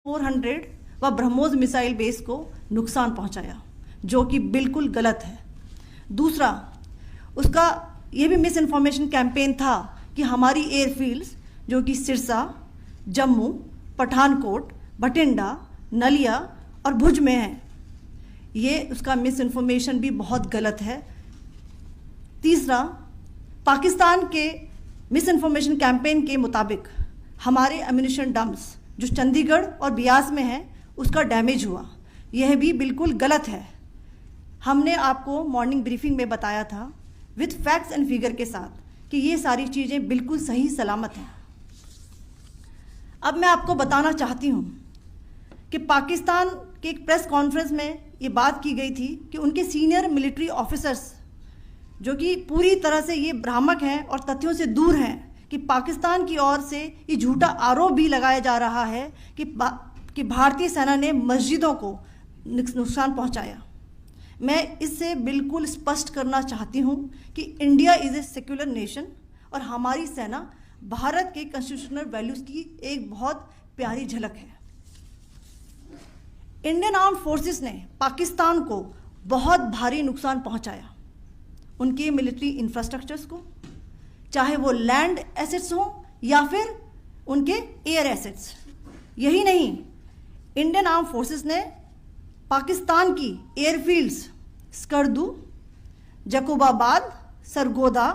400 व BrahMos missile base को नुकसान पहुंचाया, जो कि बिल्कुल गलत है। दूसरा, उसका ये भी मिस इन्फॉर्मेशन कैंपेन था कि हमारी एयरफील्ड्स जो कि सिरसा, जम्मू, पठानकोट, बठिंडा, नलिया और भुज में है, ये उसका मिस इन्फॉर्मेशन भी बहुत गलत है। तीसरा, पाकिस्तान के मिस इन्फॉर्मेशन कैंपेन के मुताबिक हमारे एम्यूनिशन डम्प्स जो चंडीगढ़ और बियास में है उसका डैमेज हुआ, यह भी बिल्कुल गलत है। हमने आपको मॉर्निंग ब्रीफिंग में बताया था विथ फैक्ट्स एंड फिगर के साथ कि ये सारी चीज़ें बिल्कुल सही सलामत हैं। अब मैं आपको बताना चाहती हूँ कि पाकिस्तान के एक प्रेस कॉन्फ्रेंस में ये बात की गई थी कि उनके सीनियर मिलिट्री ऑफिसर्स जो कि पूरी तरह से ये भ्रामक हैं और तथ्यों से दूर हैं कि पाकिस्तान की ओर से ये झूठा आरोप भी लगाया जा रहा है कि भारतीय सेना ने मस्जिदों को नुकसान पहुंचाया। मैं इससे बिल्कुल स्पष्ट करना चाहती हूं कि India is a secular nation और हमारी सेना भारत के कॉन्स्टिट्यूशनल वैल्यूज़ की एक बहुत प्यारी झलक है। इंडियन आर्म्ड फोर्सेस ने पाकिस्तान को बहुत भारी नुकसान पहुंचाया, उनके मिलिट्री इंफ्रास्ट्रक्चर्स को, चाहे वो लैंड एसेट्स हों या फिर उनके एयर एसेट्स। यही नहीं, इंडियन आर्म फोर्सेस ने पाकिस्तान की एयरफील्ड्स स्कर्दू, जकोबाबाद, सरगोदा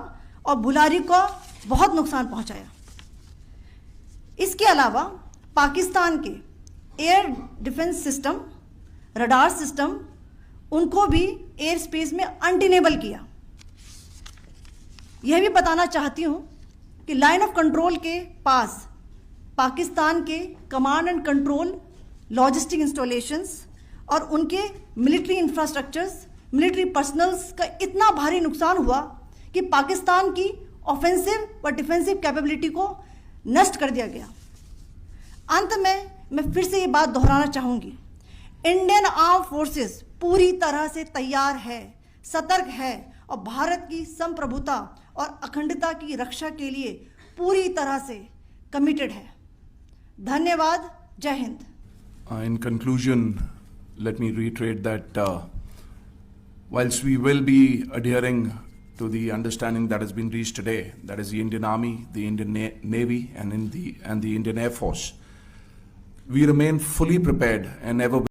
और बुलारी को बहुत नुकसान पहुंचाया। इसके अलावा पाकिस्तान के air defence system, radar system, उनको भी एयर स्पेस में अनटेनेबल किया। यह भी बताना चाहती हूँ कि लाइन ऑफ कंट्रोल के पास पाकिस्तान के command and control logistic installations और उनके मिलिट्री इंफ्रास्ट्रक्चर्स, मिलिट्री पर्सनल्स का इतना भारी नुकसान हुआ कि पाकिस्तान की ऑफेंसिव व डिफेंसिव कैपेबिलिटी को नष्ट कर दिया गया। अंत में मैं फिर से ये बात दोहराना चाहूँगी, इंडियन आर्म फोर्सेस पूरी तरह से तैयार है, सतर्क है और भारत की संप्रभुता और अखंडता की रक्षा के लिए पूरी तरह से कमिटेड है। धन्यवाद। जय Hind. In conclusion, let me reiterate that whilst we will be adhering to the understanding that has been reached today, that is the Indian Army, the Indian Navy and the Indian Air Force, we remain fully prepared and ever